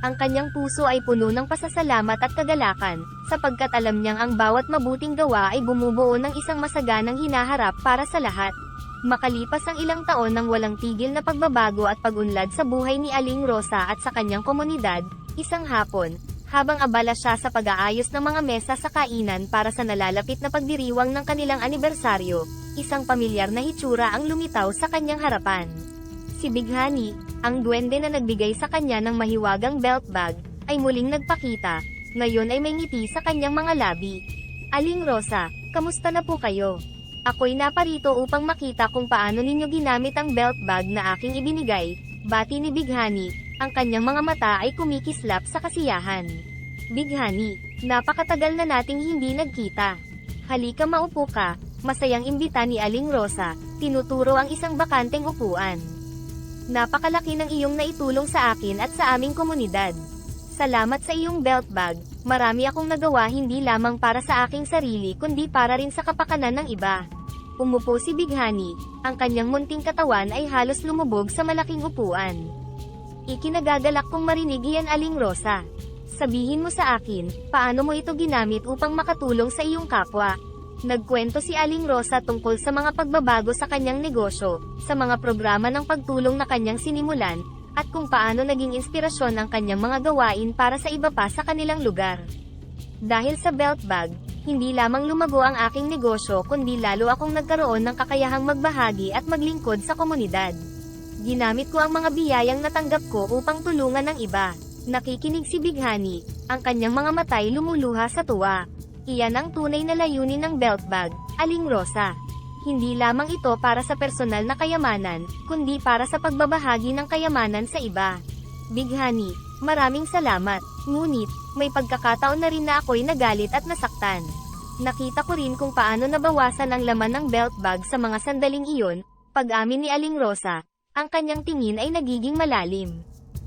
[SPEAKER 1] Ang kanyang puso ay puno ng pasasalamat at kagalakan, sapagkat alam niyang ang bawat mabuting gawa ay bumubuo ng isang masaganang hinaharap para sa lahat. Makalipas ang ilang taon ng walang tigil na pagbabago at pag-unlad sa buhay ni Aling Rosa at sa kanyang komunidad, isang hapon, habang abala siya sa pag-aayos ng mga mesa sa kainan para sa nalalapit na pagdiriwang ng kanilang anibersaryo, isang pamilyar na hitsura ang lumitaw sa kanyang harapan. Si Bighani, ang duwende na nagbigay sa kanya ng mahiwagang belt bag, ay muling nagpakita, ngayon ay may ngiti sa kanyang mga labi. Aling Rosa, kamusta na po kayo? Ako'y naparito upang makita kung paano ninyo ginamit ang belt bag na aking ibinigay, bati ni Bighani, ang kanyang mga mata ay kumikislap sa kasiyahan. Bighani, napakatagal na nating hindi nagkita. Halika maupo ka, masayang imbita ni Aling Rosa, tinuturo ang isang bakanteng upuan. Napakalaki ng iyong naitulong sa akin at sa aming komunidad. Salamat sa iyong belt bag, marami akong nagawa hindi lamang para sa aking sarili kundi para rin sa kapakanan ng iba. Umupo si Bighani, ang kanyang munting katawan ay halos lumubog sa malaking upuan. Ikinagagalak kong marinig iyan, Aling Rosa. Sabihin mo sa akin, paano mo ito ginamit upang makatulong sa iyong kapwa? Nagkwento si Aling Rosa tungkol sa mga pagbabago sa kanyang negosyo, sa mga programa ng pagtulong na kanyang sinimulan, at kung paano naging inspirasyon ang kanyang mga gawain para sa iba pa sa kanilang lugar. Dahil sa belt bag, hindi lamang lumago ang aking negosyo kundi lalo akong nagkaroon ng kakayahang magbahagi at maglingkod sa komunidad. Ginamit ko ang mga biyayang natanggap ko upang tulungan ng iba. Nakikinig si Bighani, ang kanyang mga matay lumuluha sa tuwa. Iyan ang tunay na layunin ng belt bag, Aling Rosa. Hindi lamang ito para sa personal na kayamanan, kundi para sa pagbabahagi ng kayamanan sa iba. Bighani, maraming salamat, ngunit, may pagkakataon na rin na ako'y nagalit at nasaktan. Nakita ko rin kung paano nabawasan ang laman ng belt bag sa mga sandaling iyon, pag-amin ni Aling Rosa, ang kanyang tingin ay nagiging malalim.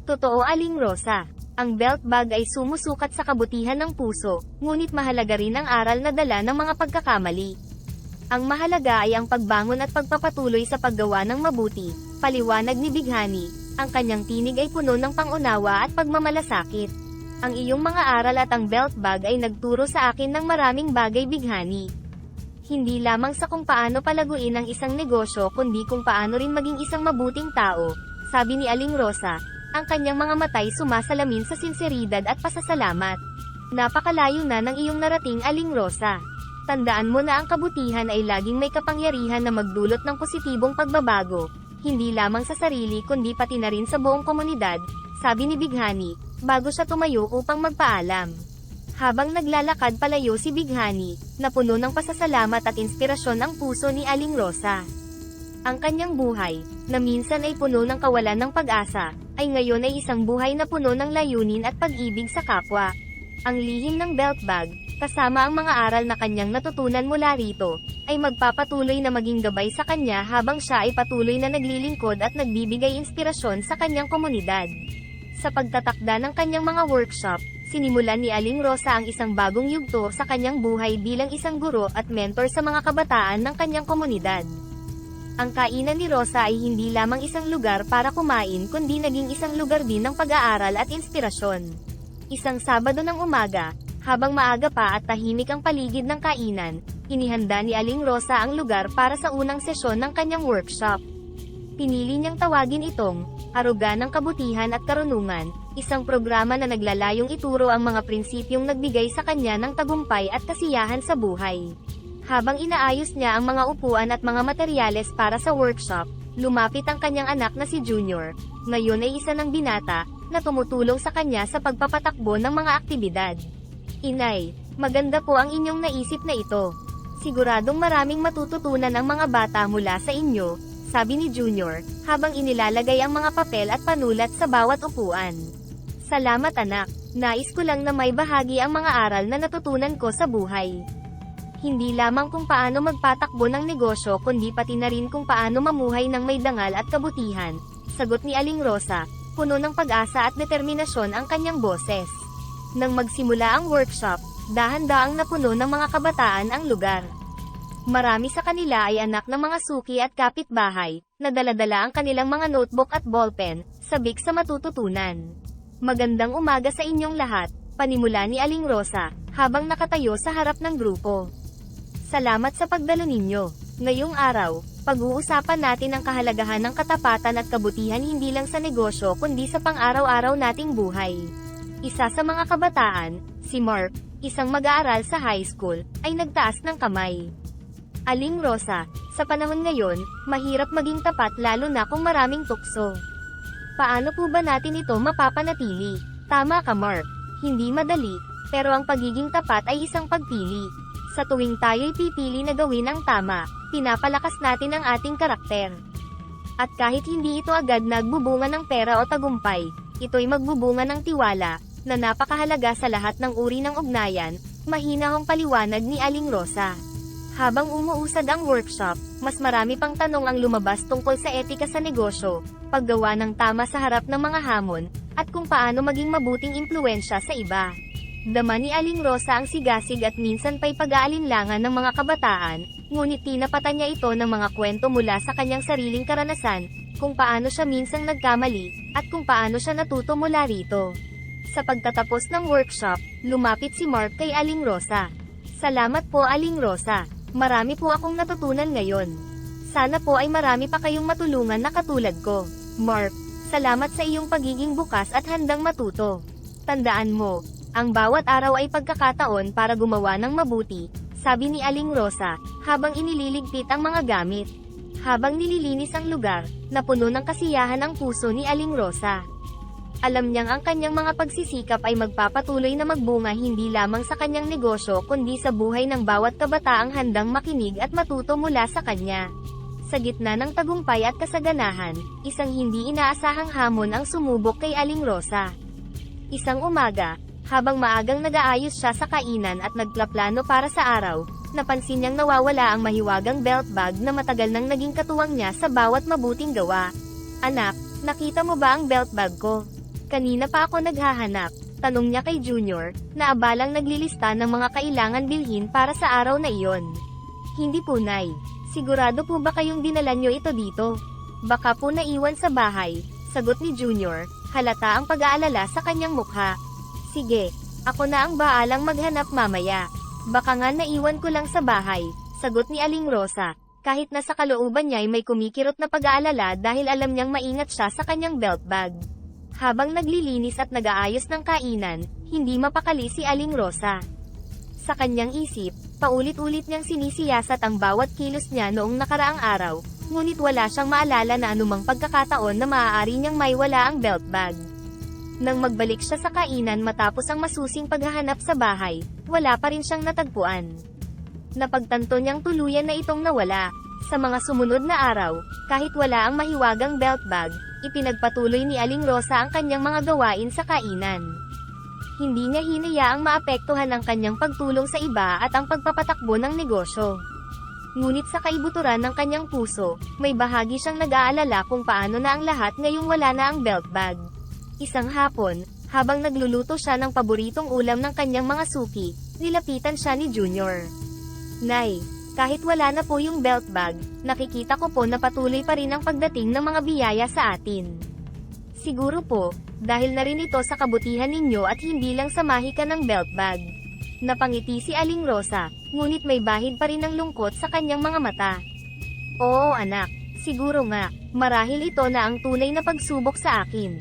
[SPEAKER 1] Totoo, Aling Rosa. Ang belt bag ay sumusukat sa kabutihan ng puso, ngunit mahalaga rin ang aral na dala ng mga pagkakamali. Ang mahalaga ay ang pagbangon at pagpapatuloy sa paggawa ng mabuti, paliwanag ni Bighani, ang kanyang tinig ay puno ng pangunawa at pagmamalasakit. Ang iyong mga aral at ang belt bag ay nagturo sa akin ng maraming bagay, Bighani. Hindi lamang sa kung paano palaguin ang isang negosyo kundi kung paano rin maging isang mabuting tao, sabi ni Aling Rosa. Ang kanyang mga matay sumasalamin sa sinseridad at pasasalamat. Napakalayo na ng iyong narating, Aling Rosa. Tandaan mo na ang kabutihan ay laging may kapangyarihan na magdulot ng positibong pagbabago, hindi lamang sa sarili kundi pati na rin sa buong komunidad, sabi ni Bighani, bago siya tumayo upang magpaalam. Habang naglalakad palayo si Bighani, napuno ng pasasalamat at inspirasyon ang puso ni Aling Rosa. Ang kanyang buhay, na minsan ay puno ng kawalan ng pag-asa, ay ngayon ay isang buhay na puno ng layunin at pag-ibig sa kapwa. Ang lihim ng belt bag, kasama ang mga aral na kanyang natutunan mula rito, ay magpapatuloy na maging gabay sa kanya habang siya ay patuloy na naglilingkod at nagbibigay inspirasyon sa kanyang komunidad. Sa pagtatakda ng kanyang mga workshop, sinimulan ni Aling Rosa ang isang bagong yugto sa kanyang buhay bilang isang guro at mentor sa mga kabataan ng kanyang komunidad. Ang kainan ni Rosa ay hindi lamang isang lugar para kumain kundi naging isang lugar din ng pag-aaral at inspirasyon. Isang Sabado ng umaga, habang maaga pa at tahimik ang paligid ng kainan, inihanda ni Aling Rosa ang lugar para sa unang sesyon ng kanyang workshop. Pinili niyang tawagin itong, Aruga ng Kabutihan at Karunungan, isang programa na naglalayong ituro ang mga prinsipyong nagbigay sa kanya ng tagumpay at kasiyahan sa buhay. Habang inaayos niya ang mga upuan at mga materyales para sa workshop, lumapit ang kanyang anak na si Junior, ngayon ay isa ng binata, na tumutulong sa kanya sa pagpapatakbo ng mga aktibidad. Inay, Maganda po ang inyong naisip na ito. Siguradong maraming matututunan ang mga bata mula sa inyo, sabi ni Junior, habang inilalagay ang mga papel at panulat sa bawat upuan. Salamat anak, nais ko lang na may bahagi ang mga aral na natutunan ko sa buhay. Hindi lamang kung paano magpatakbo ng negosyo kundi pati na rin kung paano mamuhay ng may dangal at kabutihan, sagot ni Aling Rosa, puno ng pag-asa at determinasyon ang kanyang boses. Nang magsimula ang workshop, dahan-daang napuno ng mga kabataan ang lugar. Marami sa kanila ay anak ng mga suki at kapitbahay, na dala-dala ang kanilang mga notebook at ballpen, sabik sa matututunan. Magandang umaga sa inyong lahat, panimula ni Aling Rosa, habang nakatayo sa harap ng grupo. Salamat sa pagdalo ninyo. Ngayong araw, pag-uusapan natin ang kahalagahan ng katapatan at kabutihan hindi lang sa negosyo kundi sa pang-araw-araw nating buhay. Isa sa mga kabataan, si Mark, isang mag-aaral sa high school, ay nagtaas ng kamay. Aling Rosa, sa panahon ngayon, mahirap maging tapat lalo na kung maraming tukso. Paano po ba natin ito mapapanatili? Tama ka Mark, hindi madali, pero ang pagiging tapat ay isang pagpili. Sa tuwing tayo'y pipili na gawin ang tama, pinapalakas natin ang ating karakter. At kahit hindi ito agad nagbubunga ng pera o tagumpay, ito'y magbubunga ng tiwala, na napakahalaga sa lahat ng uri ng ugnayan, mahinahong paliwanag ni Aling Rosa. Habang umuusad ang workshop, mas marami pang tanong ang lumabas tungkol sa etika sa negosyo, paggawa ng tama sa harap ng mga hamon, at kung paano maging mabuting impluwensya sa iba. Dama ni Aling Rosa ang sigasig at minsan pa'y pag-aalinlangan ng mga kabataan, ngunit tinapatan niya ito ng mga kwento mula sa kanyang sariling karanasan, kung paano siya minsang nagkamali, at kung paano siya natuto mula rito. Sa pagtatapos ng workshop, lumapit si Mark kay Aling Rosa. Salamat po Aling Rosa. Marami po akong natutunan ngayon. Sana po ay marami pa kayong matulungan na katulad ko. Mark, salamat sa iyong pagiging bukas at handang matuto. Tandaan mo, ang bawat araw ay pagkakataon para gumawa ng mabuti, sabi ni Aling Rosa, habang inililigpit ang mga gamit. Habang nililinis ang lugar, napuno ng kasiyahan ang puso ni Aling Rosa. Alam niyang ang kanyang mga pagsisikap ay magpapatuloy na magbunga hindi lamang sa kanyang negosyo kundi sa buhay ng bawat kabataang handang makinig at matuto mula sa kanya. Sa gitna ng tagumpay at kasaganahan, isang hindi inaasahang hamon ang sumubok kay Aling Rosa. Isang umaga, habang maagang nag-aayos siya sa kainan at nagplaplano para sa araw, napansin niyang nawawala ang mahiwagang belt bag na matagal nang naging katuwang niya sa bawat mabuting gawa. Anak, nakita mo ba ang belt bag ko? Kanina pa ako naghahanap, tanong niya kay Junior, na abalang naglilista ng mga kailangan bilhin para sa araw na iyon. Hindi po Nay, sigurado po ba kayong dinala niyo ito dito? Baka po naiwan sa bahay, sagot ni Junior, halata ang pag-aalala sa kanyang mukha. Sige, ako na ang baalang maghanap mamaya. Baka nga naiwan ko lang sa bahay, sagot ni Aling Rosa, kahit nasa kalooban niya ay may kumikirot na pag-aalala dahil alam niyang maingat siya sa kanyang belt bag. Habang naglilinis at nag-aayos ng kainan, hindi mapakali si Aling Rosa. Sa kanyang isip, paulit-ulit niyang sinisiyasat ang bawat kilos niya noong nakaraang araw, ngunit wala siyang maalala na anumang pagkakataon na maaari niyang maiwala ang belt bag. Nang magbalik siya sa kainan matapos ang masusing paghahanap sa bahay, wala pa rin siyang natagpuan. Napagtanto niyang tuluyan na itong nawala. Sa mga sumunod na araw, kahit wala ang mahiwagang belt bag, ipinagpatuloy ni Aling Rosa ang kanyang mga gawain sa kainan. Hindi niya hinayaang maapektuhan ang kanyang pagtulong sa iba at ang pagpapatakbo ng negosyo. Ngunit sa kaibuturan ng kanyang puso, may bahagi siyang nag-aalala kung paano na ang lahat ngayong wala na ang belt bag. Isang hapon, habang nagluluto siya ng paboritong ulam ng kanyang mga suki, nilapitan siya ni Junior. Nay, kahit wala na po yung belt bag, nakikita ko po na patuloy pa rin ang pagdating ng mga biyaya sa atin. Siguro po, dahil na rin ito sa kabutihan ninyo at hindi lang sa mahika ng belt bag. Napangiti si Aling Rosa, ngunit may bahid pa rin ng lungkot sa kanyang mga mata. Oo anak, siguro nga, marahil ito na ang tunay na pagsubok sa akin.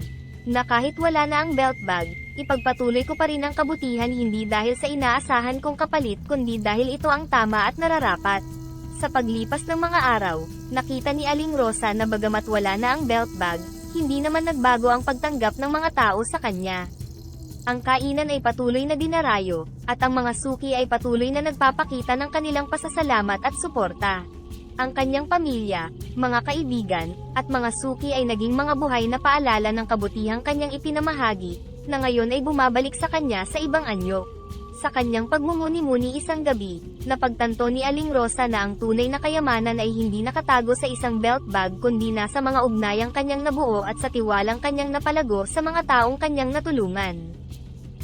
[SPEAKER 1] Na kahit wala na ang belt bag, ipagpatuloy ko pa rin ang kabutihan hindi dahil sa inaasahan kong kapalit kundi dahil ito ang tama at nararapat. Sa paglipas ng mga araw, nakita ni Aling Rosa na bagamat wala na ang belt bag, hindi naman nagbago ang pagtanggap ng mga tao sa kanya. Ang kainan ay patuloy na dinarayo, at ang mga suki ay patuloy na nagpapakita ng kanilang pasasalamat at suporta. Ang kanyang pamilya, mga kaibigan, at mga suki ay naging mga buhay na paalala ng kabutihang kanyang ipinamahagi, na ngayon ay bumabalik sa kanya sa ibang anyo. Sa kanyang pagmumuni-muni isang gabi, napagtanto ni Aling Rosa na ang tunay na kayamanan ay hindi nakatago sa isang belt bag kundi nasa mga ugnayang kanyang nabuo at sa tiwalang kanyang napalago sa mga taong kanyang natulungan.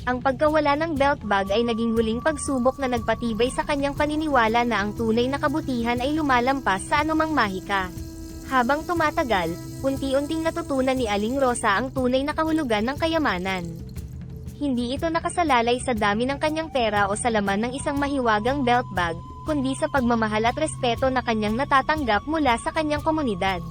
[SPEAKER 1] Ang pagkawala ng belt bag ay naging huling pagsubok na nagpatibay sa kanyang paniniwala na ang tunay na kabutihan ay lumalampas sa anumang mahika. Habang tumatagal, unti-unting natutunan ni Aling Rosa ang tunay na kahulugan ng kayamanan. Hindi ito nakasalalay sa dami ng kanyang pera o sa laman ng isang mahiwagang belt bag, kundi sa pagmamahal at respeto na kanyang natatanggap mula sa kanyang komunidad.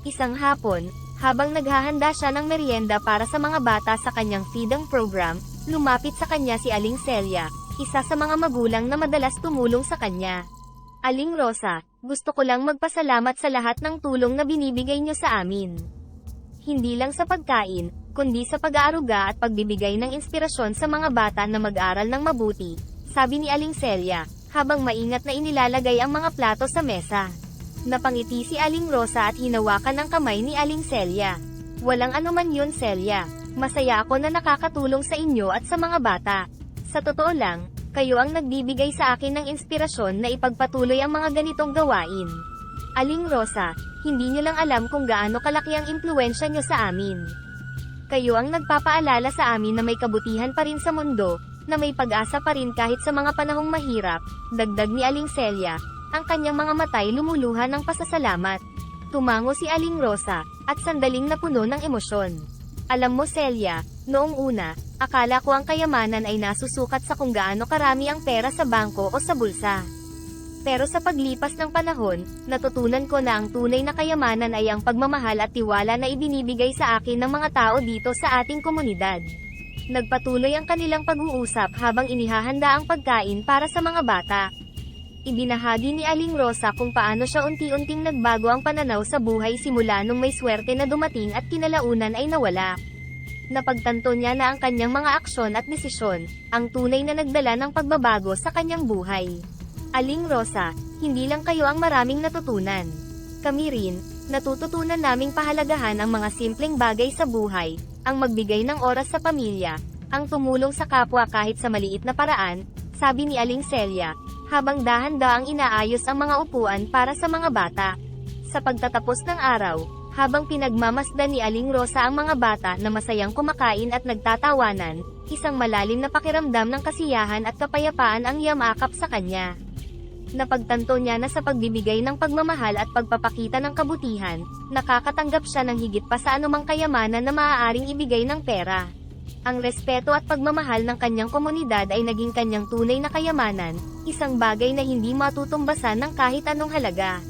[SPEAKER 1] Isang hapon, habang naghahanda siya ng merienda para sa mga bata sa kanyang feeding program, lumapit sa kanya si Aling Celia, isa sa mga magulang na madalas tumulong sa kanya. Aling Rosa, gusto ko lang magpasalamat sa lahat ng tulong na binibigay niyo sa amin. Hindi lang sa pagkain, kundi sa pag-aaruga at pagbibigay ng inspirasyon sa mga bata na mag-aral ng mabuti, sabi ni Aling Celia, habang maingat na inilalagay ang mga plato sa mesa. Napangiti si Aling Rosa at hinawakan ang kamay ni Aling Celia. Walang anuman yun, Celia. Masaya ako na nakakatulong sa inyo at sa mga bata. Sa totoo lang, kayo ang nagbibigay sa akin ng inspirasyon na ipagpatuloy ang mga ganitong gawain. Aling Rosa, hindi niyo lang alam kung gaano kalaki ang impluwensya niyo sa amin. Kayo ang nagpapaalala sa amin na may kabutihan pa rin sa mundo, na may pag-asa pa rin kahit sa mga panahong mahirap, dagdag ni Aling Celia, ang kanyang mga matay lumuluha ng pasasalamat. Tumango si Aling Rosa, at sandaling napuno ng emosyon. Alam mo, Celia, noong una, akala ko ang kayamanan ay nasusukat sa kung gaano karami ang pera sa bangko o sa bulsa. Pero sa paglipas ng panahon, natutunan ko na ang tunay na kayamanan ay ang pagmamahal at tiwala na ibinibigay sa akin ng mga tao dito sa ating komunidad. Nagpatuloy ang kanilang pag-uusap habang inihahanda ang pagkain para sa mga bata. Ibinahagi ni Aling Rosa kung paano siya unti-unting nagbago ang pananaw sa buhay simula nung may swerte na dumating at kinalaunan ay nawala. Napagtanto niya na ang kanyang mga aksyon at desisyon, ang tunay na nagdala ng pagbabago sa kanyang buhay. Aling Rosa, hindi lang kayo ang maraming natutunan. Kami rin, natututunan naming pahalagahan ang mga simpleng bagay sa buhay, ang magbigay ng oras sa pamilya, ang tumulong sa kapwa kahit sa maliit na paraan, sabi ni Aling Celia, habang dahan-daang inaayos ang mga upuan para sa mga bata. Sa pagtatapos ng araw, habang pinagmamasdan ni Aling Rosa ang mga bata na masayang kumakain at nagtatawanan, isang malalim na pakiramdam ng kasiyahan at kapayapaan ang yamakap sa kanya. Napagtanto niya na sa pagbibigay ng pagmamahal at pagpapakita ng kabutihan, nakakatanggap siya ng higit pa sa anumang kayamanan na maaaring ibigay ng pera. Ang respeto at pagmamahal ng kanyang komunidad ay naging kanyang tunay na kayamanan, isang bagay na hindi matutumbasan ng kahit anong halaga.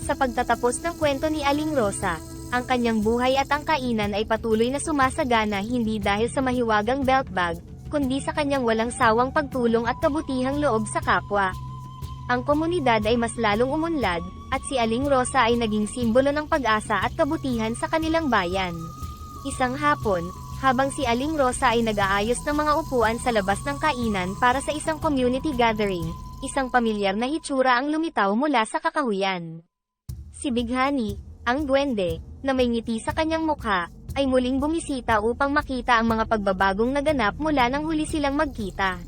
[SPEAKER 1] Sa pagtatapos ng kwento ni Aling Rosa, ang kanyang buhay at ang kainan ay patuloy na sumasagana hindi dahil sa mahiwagang belt bag, kundi sa kanyang walang sawang pagtulong at kabutihang loob sa kapwa. Ang komunidad ay mas lalong umunlad, at si Aling Rosa ay naging simbolo ng pag-asa at kabutihan sa kanilang bayan. Isang hapon, habang si Aling Rosa ay nag-aayos ng mga upuan sa labas ng kainan para sa isang community gathering, isang pamilyar na hitsura ang lumitaw mula sa kakahuyan. Si Bighani, ang duwende, na may ngiti sa kanyang mukha, ay muling bumisita upang makita ang mga pagbabagong naganap mula nang huli silang magkita.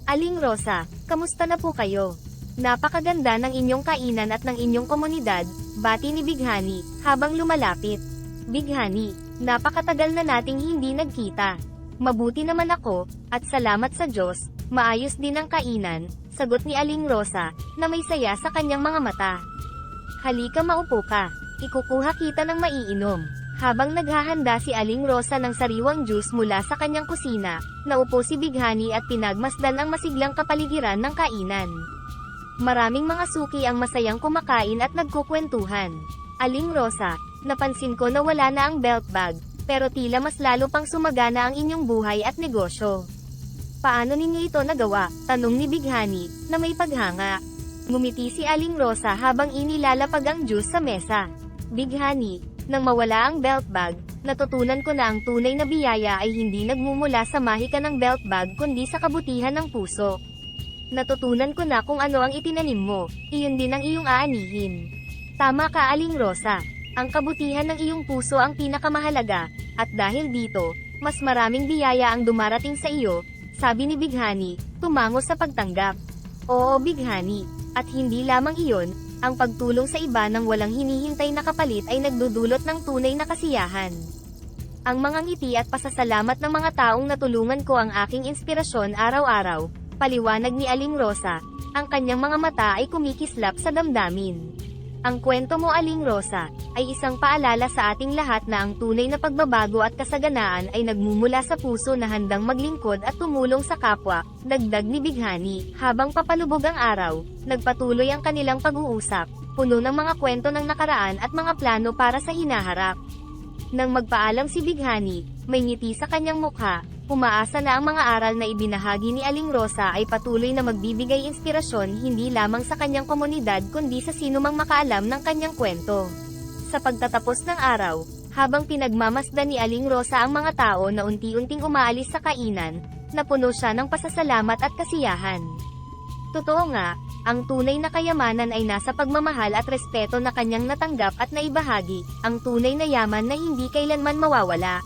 [SPEAKER 1] Aling Rosa, kamusta na po kayo? Napakaganda ng inyong kainan at ng inyong komunidad, bati ni Bighani, habang lumalapit. Bighani, napakatagal na nating hindi nagkita. Mabuti naman ako, at salamat sa Diyos, maayos din ang kainan, sagot ni Aling Rosa, na may saya sa kanyang mga mata. Halika maupo ka, ikukuha kita ng maiinom. Habang naghahanda si Aling Rosa ng sariwang juice mula sa kanyang kusina, naupo si Bighani at pinagmasdan ang masiglang kapaligiran ng kainan. Maraming mga suki ang masayang kumakain at nagkukwentuhan. Aling Rosa, napansin ko na wala na ang belt bag, pero tila mas lalo pang sumagana ang inyong buhay at negosyo. Paano ninyo ito nagawa? Tanong ni Bighani, na may paghanga. Ngumiti si Aling Rosa habang inilalapag ang juice sa mesa. Bighani, nang mawala ang belt bag, Natutunan ko na ang tunay na biyaya ay hindi nagmumula sa mahika ng belt bag kundi sa kabutihan ng puso. Natutunan ko na kung ano ang itinanim mo, iyon din ang iyong aanihin. Tama ka, Aling Rosa. Ang kabutihan ng iyong puso ang pinakamahalaga, at dahil dito, mas maraming biyaya ang dumarating sa iyo, sabi ni Bighani, tumango sa pagtanggap. Oo, Bighani, at hindi lamang iyon, ang pagtulong sa iba nang walang hinihintay na kapalit ay nagdudulot ng tunay na kasiyahan. Ang mga ngiti at pasasalamat ng mga taong natulungan ko ang aking inspirasyon araw-araw, paliwanag ni Aling Rosa, ang kanyang mga mata ay kumikislap sa damdamin. Ang kwento mo, Aling Rosa, ay isang paalala sa ating lahat na ang tunay na pagbabago at kasaganaan ay nagmumula sa puso na handang maglingkod at tumulong sa kapwa, dagdag ni Bighani. Habang papalubog ang araw, nagpatuloy ang kanilang pag-uusap, puno ng mga kwento ng nakaraan at mga plano para sa hinaharap. Nang magpaalam si Bighani, may ngiti sa kanyang mukha, umaasa na ang mga aral na ibinahagi ni Aling Rosa ay patuloy na magbibigay inspirasyon hindi lamang sa kanyang komunidad kundi sa sinumang makaalam ng kanyang kwento. Sa pagtatapos ng araw, habang pinagmamasdan ni Aling Rosa ang mga tao na unti-unting umaalis sa kainan, napuno siya ng pasasalamat at kasiyahan. Totoo nga, ang tunay na kayamanan ay nasa pagmamahal at respeto na kanyang natanggap at naibahagi, ang tunay na yaman na hindi kailanman mawawala.